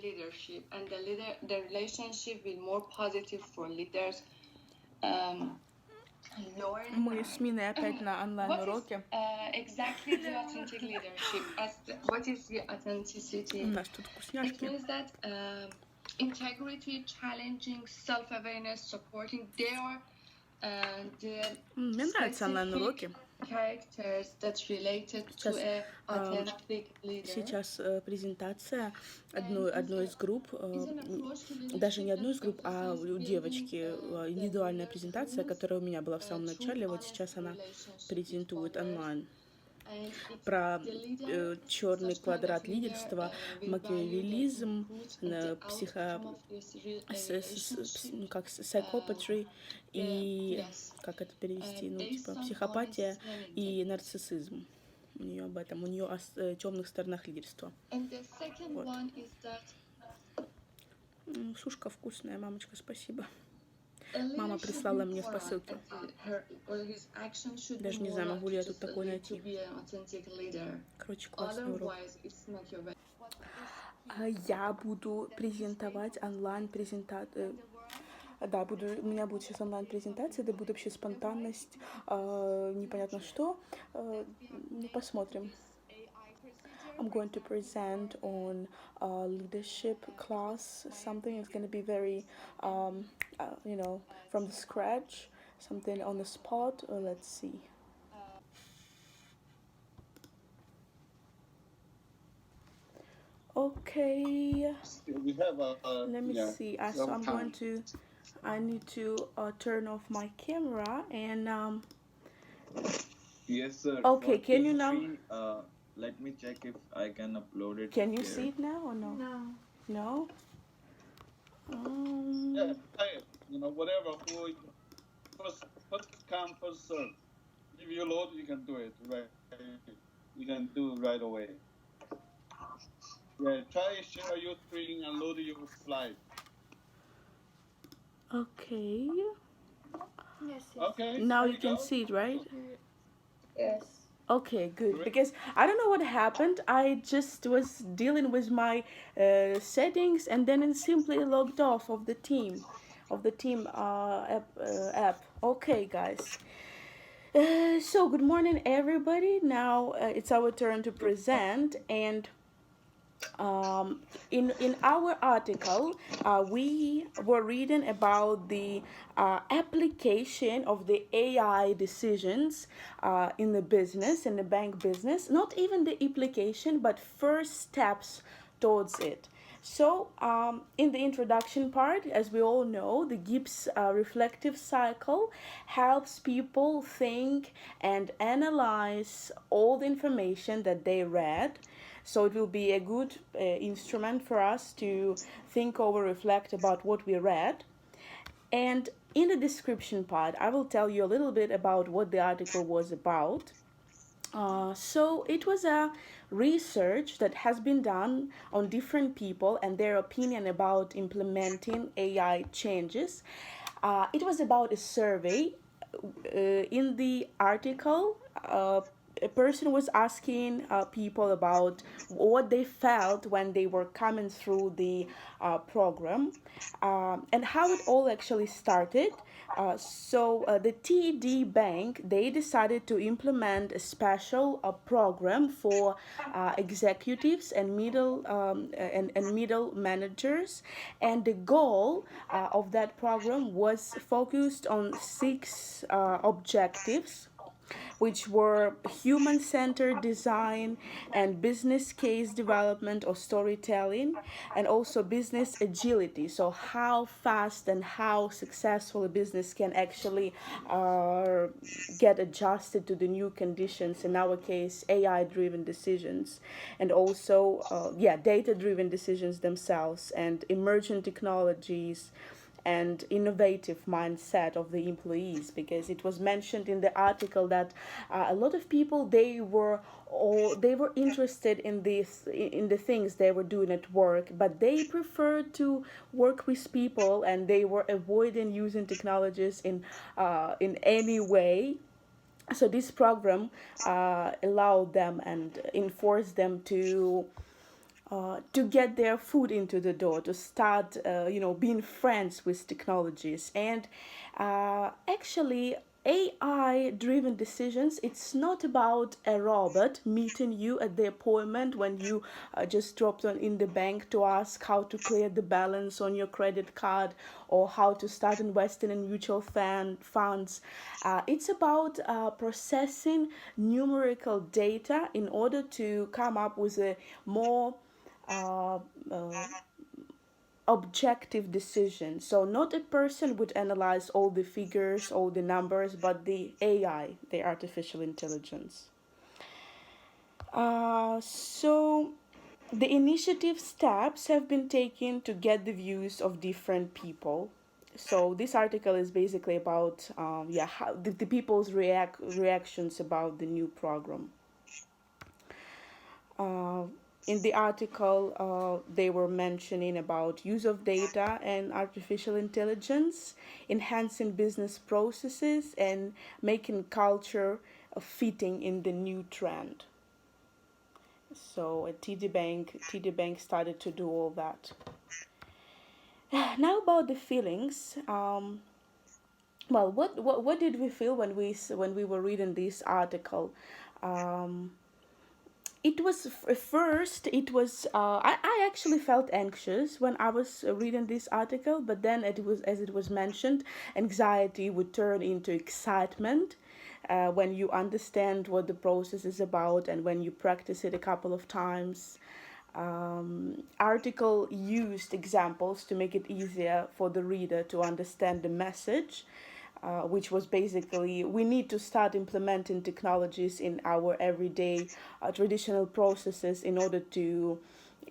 leadership, and the relationship will more positive for leaders. Мы с Миной опять на онлайн-уроке. Exactly the authentic leadership. What is the authenticity? У нас тут It вкусняшки. means that integrity, challenging, self-awareness, supporting. They are the Мне нравятся онлайн-уроки. characters that's related to a authentic leader. Сейчас презентация одной из групп, даже не одной из групп, а у девочки индивидуальная презентация, которая у меня была в самом начале, вот сейчас она презентует онлайн. Про черный квадрат лидерства, макиавелизм, psychopatry и, как это перевести, ну, типа, психопатия и нарциссизм. У нее об этом, у нее о темных сторонах лидерства. Вот. Сушка вкусная, мамочка, спасибо. Мама прислала мне в посылке. Даже не знаю, могу ли я тут такой найти. Короче, классный урок. Я буду презентовать онлайн-презентацию. Да, у меня будет сейчас онлайн-презентация, это будет вообще спонтанность, непонятно что. Ну, посмотрим. I'm going to present on leadership class, something is going to be very, you know, from the scratch, something on the spot. Let's see. Okay. We have Let me see. So I'm going to. I need to turn off my camera and. Yes, sir. Okay. Can you now? Let me check if I can upload it. Can you see it now or no? No. No? Yeah, you know, whatever. First come, first serve. If you load, you can do it right. You can do it right away. Yeah, try share your screen and load your slide. Okay. Yes. Okay. Now you can see it, right? Yes. Okay, good. Because I don't know what happened. I just was dealing with my settings and then it simply logged off of the team app. Okay, guys. So good morning, everybody. Now it's our turn to present, and in our article, we were reading about the application of the AI decisions in the business, in the bank business. Not even the application, but first steps towards it. So in the introduction part, as we all know, the Gibbs reflective cycle helps people think and analyze all the information that they read. So it will be a good instrument for us to think over, reflect about what we read. And in the description part, I will tell you a little bit about what the article was about. So it was a research that has been done on different people and their opinion about implementing AI changes. It was about a survey. In the article, a person was asking people about what they felt when they were coming through the program and how it all actually started. So the TD Bank, they decided to implement a special program for executives and middle managers, and the goal of that program was focused on 6 objectives, which were human-centered design and business case development or storytelling, and also business agility. So how fast and how successful a business can actually get adjusted to the new conditions, in our case, AI-driven decisions, and also, data-driven decisions themselves, and emerging technologies, and innovative mindset of the employees, because it was mentioned in the article that a lot of people, they were interested in the things they were doing at work, but they preferred to work with people, and they were avoiding using technologies in any way. So this program allowed them and enforced them to to get their foot into the door, to start, being friends with technologies. And actually, AI-driven decisions, it's not about a robot meeting you at the appointment when you just dropped on in the bank to ask how to clear the balance on your credit card or how to start investing in mutual funds. It's about processing numerical data in order to come up with a more objective decision. So not a person would analyze all the figures, all the numbers, but the AI, the artificial intelligence. So the initiative steps have been taken to get the views of different people. So this article is basically about how the people's reactions about the new program. In the article, they were mentioning about use of data and artificial intelligence, enhancing business processes, and making culture fitting in the new trend. So at TD Bank started to do all that. Now about the feelings. Well, what did we feel when we were reading this article? It was I actually felt anxious when I was reading this article, but then as it was mentioned, anxiety would turn into excitement when you understand what the process is about and when you practice it a couple of times. Article used examples to make it easier for the reader to understand the message, which was basically we need to start implementing technologies in our everyday traditional processes in order to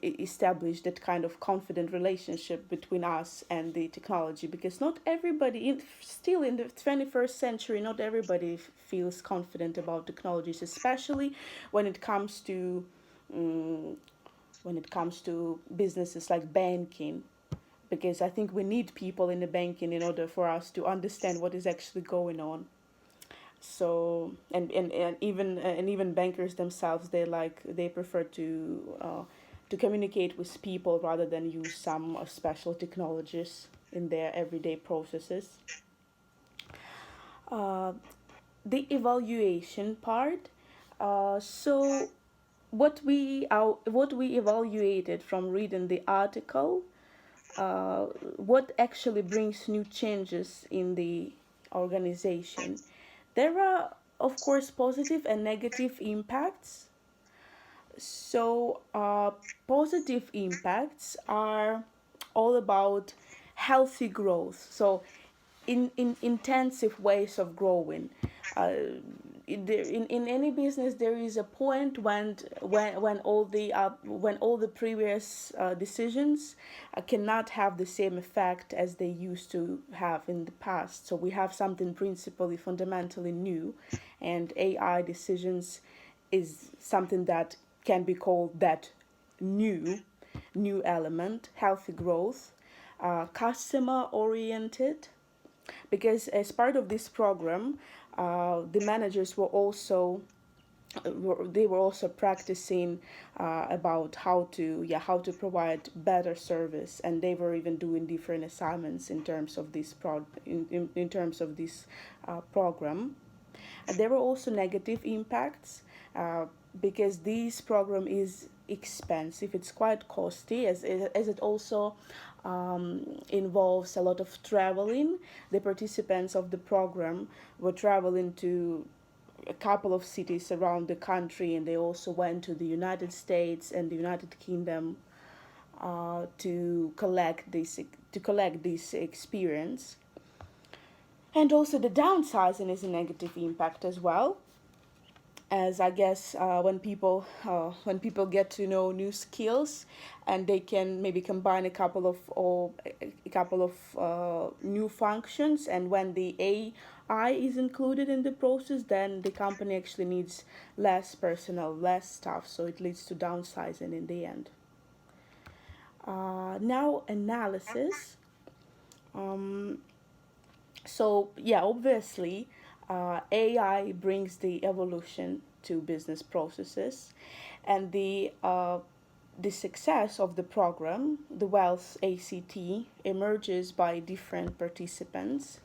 establish that kind of confident relationship between us and the technology, because not everybody still in the 21st century, not everybody feels confident about technologies, especially when it comes to businesses like banking, because I think we need people in the banking in order for us to understand what is actually going on. So and even bankers themselves, they prefer to communicate with people rather than use some special technologies in their everyday processes. The evaluation part. So what we evaluated from reading the article, what actually brings new changes in the organization. There are, of course, positive and negative impacts. So, positive impacts are all about healthy growth. So, in intensive ways of growing. In any business, there is a point when all the previous decisions cannot have the same effect as they used to have in the past. So we have something principally fundamentally new, and AI decisions is something that can be called that new element. Healthy growth, customer oriented, because as part of this program, the managers were also practicing about how to provide better service, and they were even doing different assignments in terms of this program. And there were also negative impacts, because this program is expensive. It's quite costly, as it also involves a lot of traveling. The participants of the program were traveling to a couple of cities around the country, and they also went to the United States and the United Kingdom to collect this experience. And also the downsizing is a negative impact as well, as I guess when people get to know new skills, and they can maybe combine a couple of new functions, and when the AI is included in the process, then the company actually needs less personnel, less staff, so it leads to downsizing in the end. Now analysis. So yeah, obviously, AI brings the evolution to business processes, and the the success of the program, the Wealth ACT, emerges by different participants.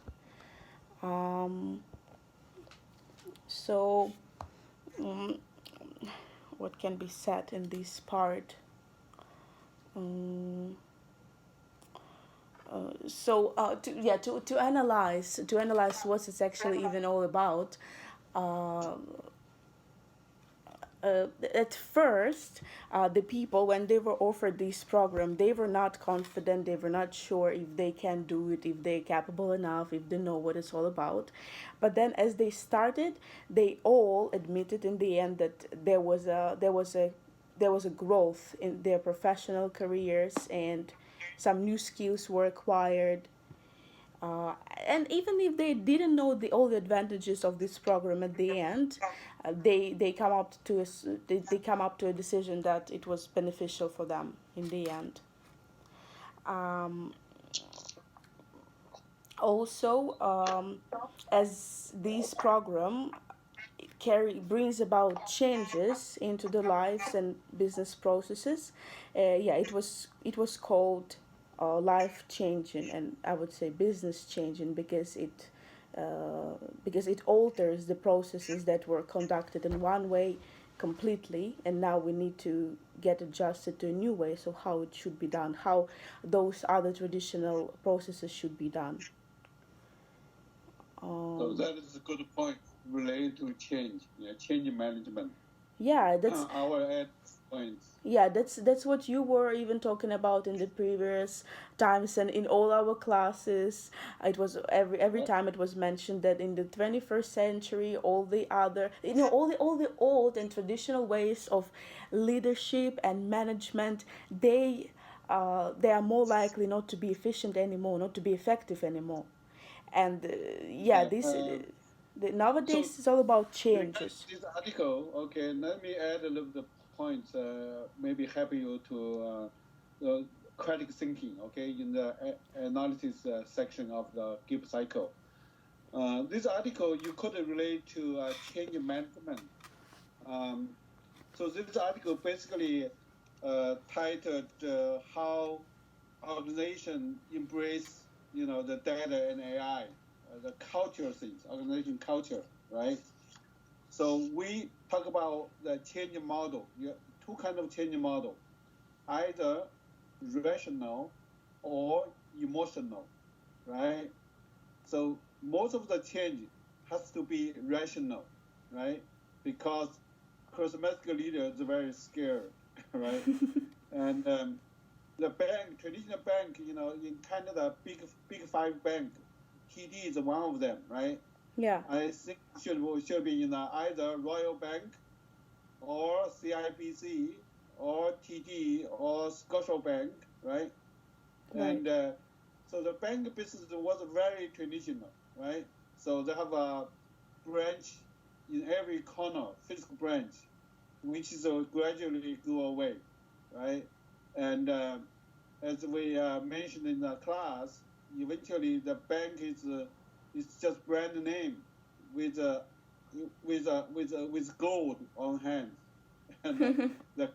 So, what can be said in this part? To analyze what it's actually even all about. At first, the people, when they were offered this program, they were not confident, they were not sure if they can do it, if they're capable enough, if they know what it's all about. But then as they started, they all admitted in the end that there was a growth in their professional careers, and some new skills were acquired. And even if they didn't know all the advantages of this program at the end, they come up to they come up to a decision that it was beneficial for them in the end. As this program brings about changes into the lives and business processes, it was called life changing, and I would say business changing, because it alters the processes that were conducted in one way completely, and now we need to get adjusted to a new way. So how it should be done, how those other traditional processes should be done. So that is a good point related to change, change management. Yeah, that's our points. Yeah, that's what you were even talking about in the previous times and in all our classes. It was every time it was mentioned that in the 21st century, all the other, all the old and traditional ways of leadership and management, they are more likely not to be efficient anymore, not to be effective anymore. And nowadays it's all about changes. This article, okay, let me add a little bit points, maybe help you to critical thinking, okay, in the analysis section of the GIP cycle. This article you could relate to change management. So this article basically titled how organization embrace the data and AI, the culture things, organization culture, right? So we talk about the change model. Two kinds of change model, either rational or emotional, right? So most of the change has to be rational, right? Because charismatic leaders are very scared, right? And the traditional bank, in Canada, big five bank, TD is one of them, right? Yeah. I think should be either Royal Bank or CIBC or TD or Scotiabank, right? And so the bank business was very traditional, right? So they have a branch in every corner, physical branch, which is gradually go away, right? And as we mentioned in the class, eventually the bank is just brand name with gold on hand, and the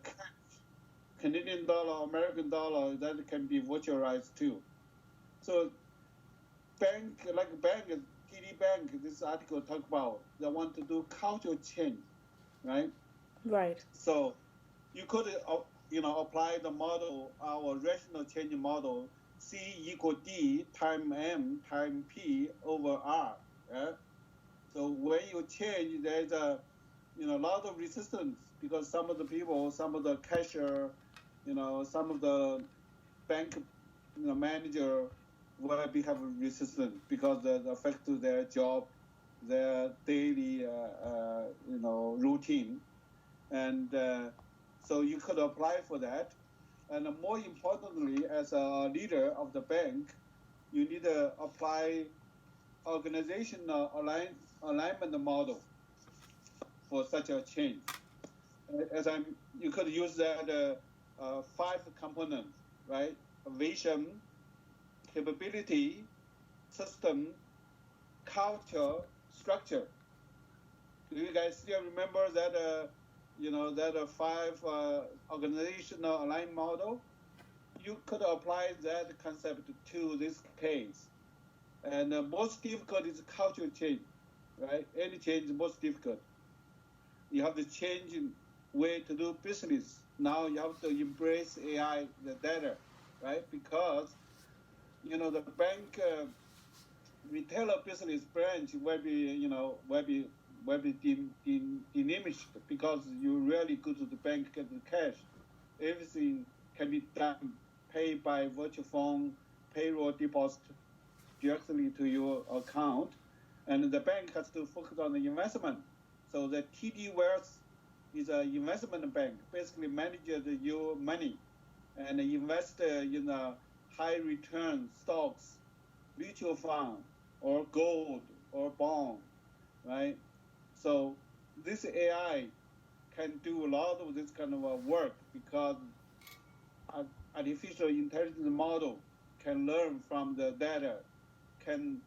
Canadian dollar, American dollar, that can be virtualized too. So bank, TD Bank, this article talk about, they want to do cultural change, right? Right. So you could apply the model, our rational change model, C equal D time M time P over R. Yeah? So when you change, there's a lot of resistance, because some of the people, some of the cashier, some of the bank manager will have resistance because that affect to their job, their daily routine, and so you could apply for that. And more importantly, as a leader of the bank, you need to apply organizational alignment model for such a change. You could use that 5 components, right? Vision, capability, system, culture, structure. Do you guys still remember that that are 5 organizational alignment model. You could apply that concept to this case. And most difficult is cultural change, right? Any change is most difficult. You have to change way to do business. Now you have to embrace AI, the data, right? Because, the bank retailer business branch will be diminished because you really go to the bank, get the cash. Everything can be done, paid by virtual phone, payroll deposit directly to your account, and the bank has to focus on the investment. So the TD Wealth is an investment bank, basically manages your money and invest in high return stocks, mutual fund, or gold or bond, right? So this AI can do a lot of this kind of work because artificial intelligence model can learn from the data, can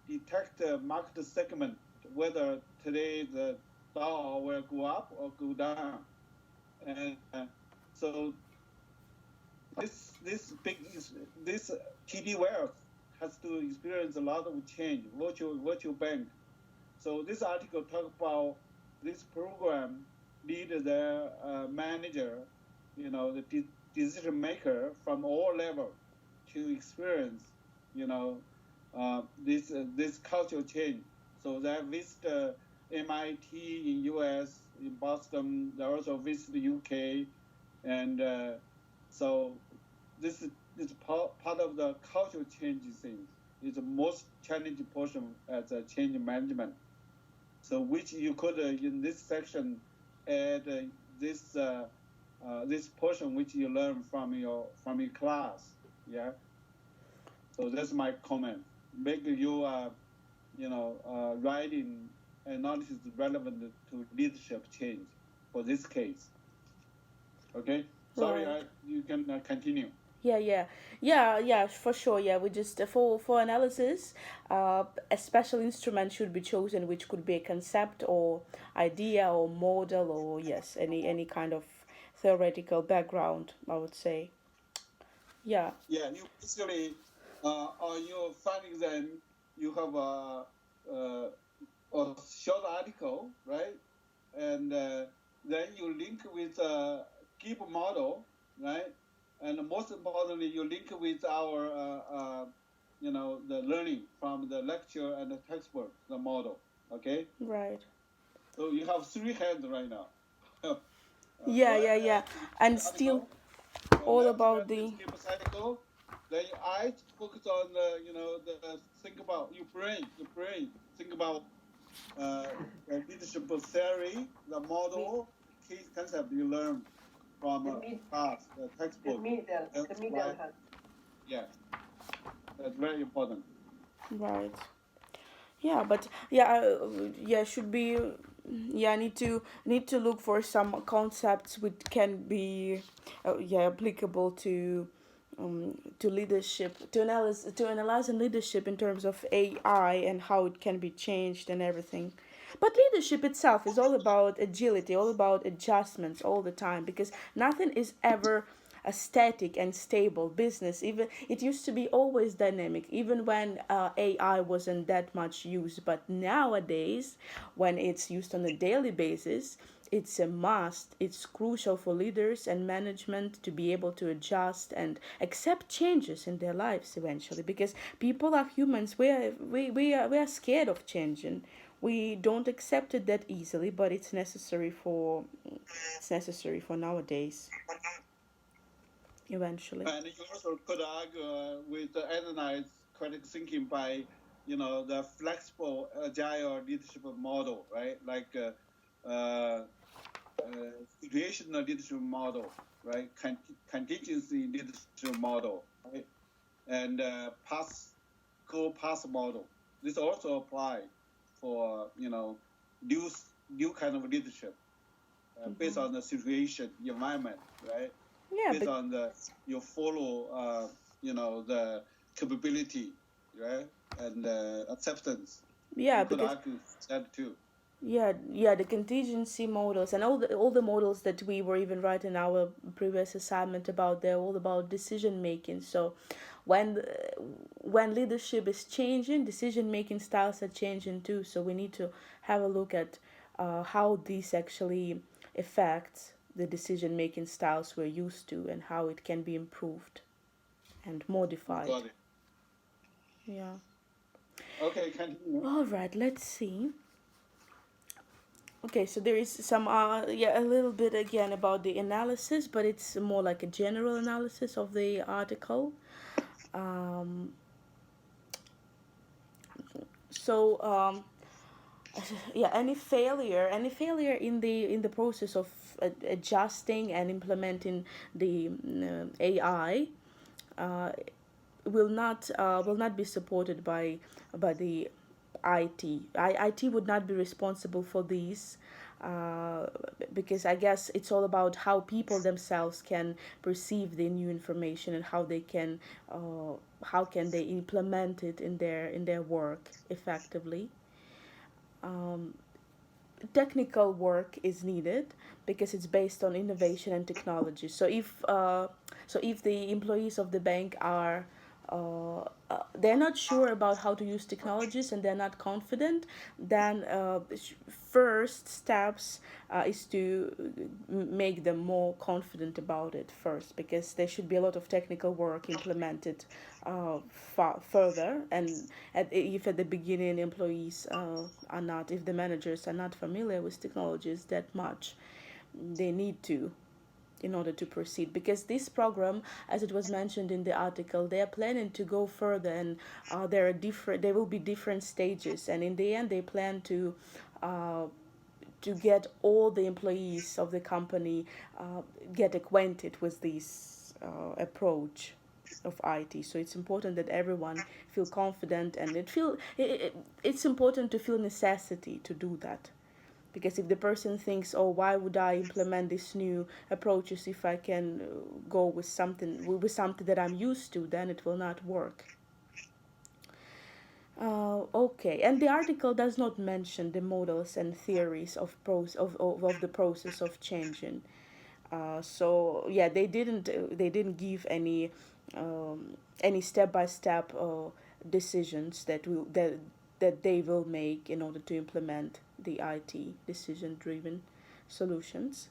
detect the market segment, whether today the Dow will go up or go down. And so this TD Wealth has to experience a lot of change, virtual bank. So this article talk about this program lead the manager, the decision maker from all level to experience, this cultural change. So they visit MIT in US, in Boston. They also visit the UK, and so this is part of the cultural change thing. Is the most challenging portion as a change management. So which you could in this section add this portion which you learn from your class, yeah. So that's my comment. Make you writing analysis relevant to leadership change for this case. Okay. Sorry, Right. you can continue. Yeah, for sure. Yeah, we just for analysis, a special instrument should be chosen, which could be a concept or idea or model or yes, any kind of theoretical background, I would say. Yeah. Yeah, you basically on your final exam you have a short article, right? And then you link with a GIB model, right? And most importantly, you link with our, the learning from the lecture and the textbook, the model, okay? Right. So you have 3 hands right now. Yeah. And still all Left about hand is the GIB cycle. Then your eyes focus on think about your brain, think about the leadership theory, the model, key concept you learn from class, the textbook. The middle hand. Yeah, that's very important. right. Yeah, but should be yeah, need to look for some concepts which can be applicable to leadership, to analyze and leadership in terms of AI and how it can be changed and everything. But leadership itself is all about agility, all about adjustments all the time, because nothing is ever a static and stable business. Even it used to be always dynamic, even when AI wasn't that much used. But nowadays, when it's used on a daily basis, it's a must. It's crucial for leaders and management to be able to adjust and accept changes in their lives eventually, because people are humans. We are scared of changing. We don't accept it that easily, but it's necessary for nowadays eventually. And you also could argue with the analyze critical thinking by, the flexible agile leadership model, right? Like situational leadership model, right? Contingency leadership model, right? And pass model. This also apply for new kind of leadership based on the situation, environment, right? Yeah, Based but on you follow the capability, right? And acceptance. yeah, You could because argue that too. yeah, the contingency models and all the models that we were even writing our previous assignment about, they're all about decision making. So when when leadership is changing, decision making styles are changing too. So we need to have a look at how this actually affects the decision making styles we're used to and how it can be improved and modified. Got it. Yeah. Okay, continue. All right, let's see. Okay, so there is some, a little bit again about the analysis, but it's more like a general analysis of the article. Um, so, yeah, any failure in the process of adjusting and implementing the AI will not be supported by the IT. IT would not be responsible for these, because I guess it's all about how people themselves can perceive the new information and how can they implement it in their work effectively. Technical work is needed because it's based on innovation and technology. So if the employees of the bank are they're not sure about how to use technologies and they're not confident, then first steps is to make them more confident about it first, because there should be a lot of technical work implemented further. And if at the beginning employees are not, if the managers are not familiar with technologies that much, they need to, in order to proceed, because this program, as it was mentioned in the article, they are planning to go further, and there will be different stages, and in the end they plan to get all the employees of the company get acquainted with this approach of IT. So it's important that everyone feel confident, and it's important to feel necessity to do that. Because if the person thinks, oh, why would I implement these new approaches if I can go with something that I'm used to, then it will not work. Okay, and the article does not mention the models and theories of the process of changing. So yeah, they didn't give any step-by-step decisions that they will make in order to implement the IT decision-driven solutions.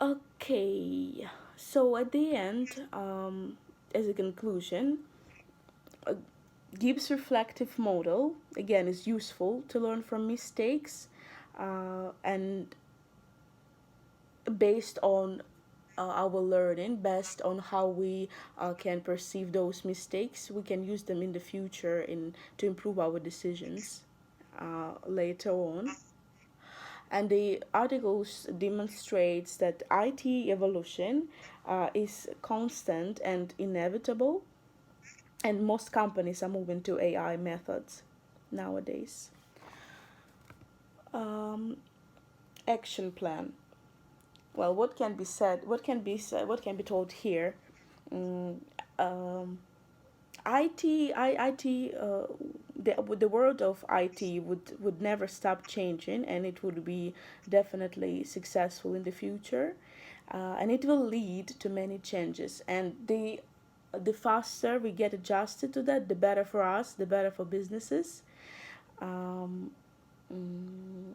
Okay, so at the end, as a conclusion, Gibbs' reflective model again is useful to learn from mistakes, and based on our learning, based on how we can perceive those mistakes, we can use them in the future to improve our decisions later on. And the articles demonstrates that IT evolution is constant and inevitable, and most companies are moving to AI methods nowadays. Action plan. Well, what can be said? What can be told here? Mm, um, IT, the world of IT would never stop changing, and it would be definitely successful in the future, and it will lead to many changes. And the faster we get adjusted to that, the better for us, the better for businesses. Um, mm,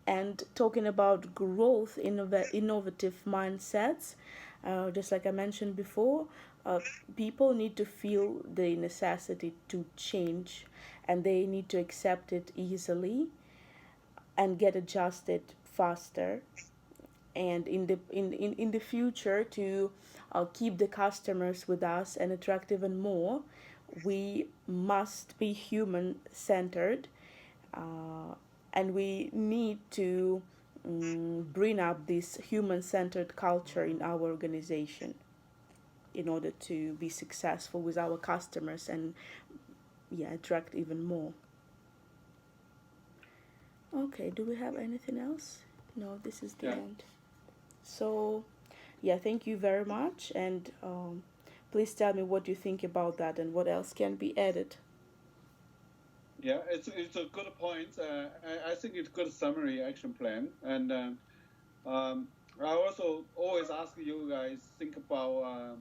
and talking about growth, innovative mindsets, just like I mentioned before, people need to feel the necessity to change, and they need to accept it easily and get adjusted faster. And in the future, to keep the customers with us and attract even more, we must be human centered, and we need to bring up this human centered culture in our organization in order to be successful with our customers and attract even more. Okay, do we have anything else? No, this is the end. So thank you very much, and please tell me what you think about that and what else can be added. Yeah, it's a good point. I think it's a good summary action plan, and I also always ask you guys think about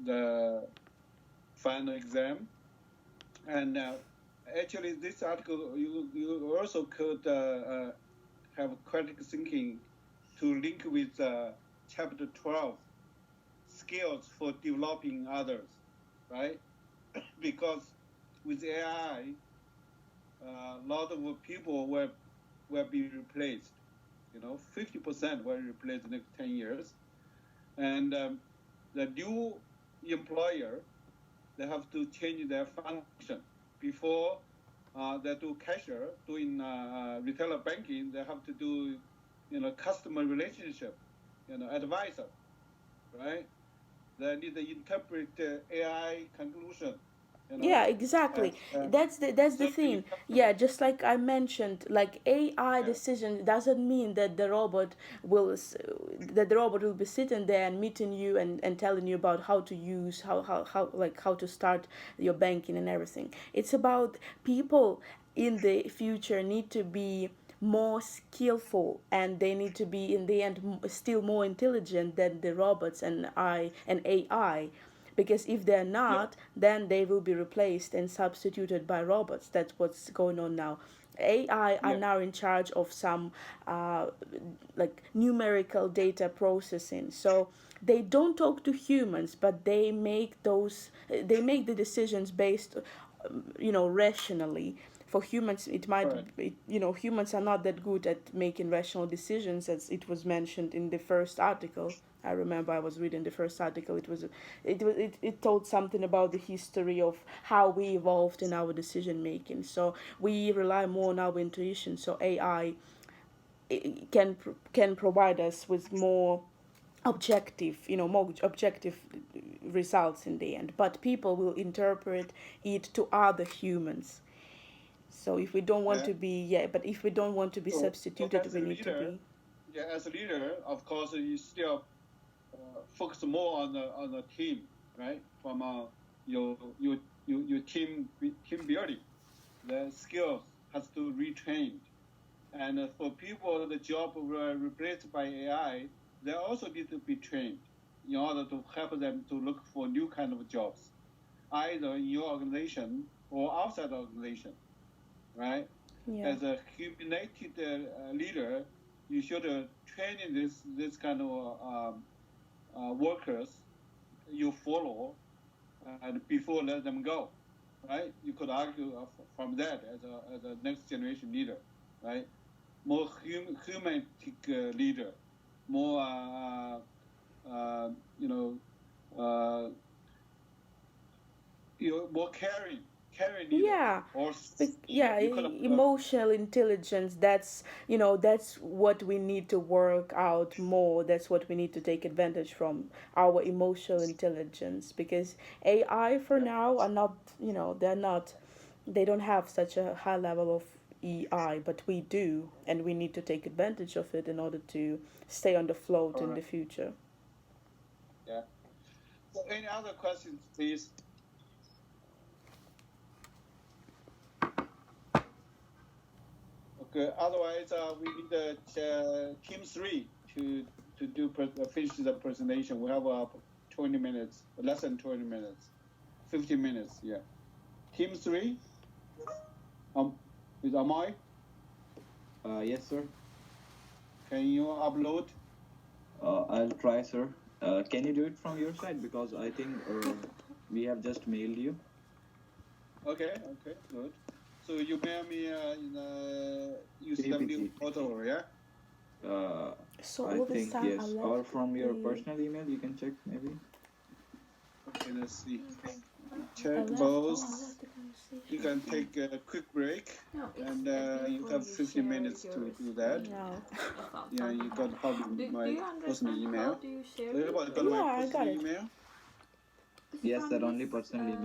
the final exam, and actually this article you also could have critical thinking to link with chapter 12, skills for developing others, right? Because with AI, a lot of people will be replaced. 50% will replace the next 10 years. And the new employer, they have to change their function. Before they do cashier, doing retailer banking, they have to do, customer relationship, advisor, right? They need to interpret the AI conclusion. Yeah, exactly. That's the thing. Yeah, just like I mentioned, like AI decision doesn't mean that the robot will be sitting there and meeting you and telling you about how to use how to start your banking and everything. It's about people in the future need to be more skillful, and they need to be in the end still more intelligent than the robots and AI, because if they're not, then they will be replaced and substituted by robots. That's what's going on now. AI are now in charge of some like numerical data processing. So they don't talk to humans, but they make the decisions based, rationally. For humans, it might be, humans are not that good at making rational decisions, as it was mentioned in the first article. I remember I was reading the first article. It told something about the history of how we evolved in our decision making. So we rely more on our intuition. So AI can provide us with more objective results in the end. But people will interpret it to other humans. So if we don't want to be, but if we don't want to be substituted, we need to be. Yeah, as a leader, of course, you still focus more on the team, right? From your team building, the skills has to retrain, and for people the job were replaced by AI, they also need to be trained in order to help them to look for new kind of jobs, either in your organization or outside the organization, right? Yeah. As a humiliated leader, you should train this kind of workers you follow, and before let them go, right? You could argue from that as a next generation leader, right? More humanistic leader, more more caring leader. Yeah, emotional intelligence, that's what we need to work out more. That's what we need to take advantage from, our emotional intelligence, because AI for now are not, they don't have such a high level of EI, but we do, and we need to take advantage of it in order to stay on the float in the future. Yeah. So any other questions, please? Okay. Otherwise, we need team 3 to finish the presentation. We have 20 minutes, less than 20 minutes, 15 minutes. Yeah. Team 3. Is Amoy? Yes, sir. Can you upload? I'll try, sir. Can you do it from your side? Because I think we have just mailed you. Okay, good. So you mail me in UCW portal, yeah? So I think yes, or from your personal email, you can check maybe. Okay, let's see. Check both. You can take a quick break, and you have 15 minutes to do that. Yeah, you got my personal email. Yeah, I got it. Email? Yes, sir, only personal email.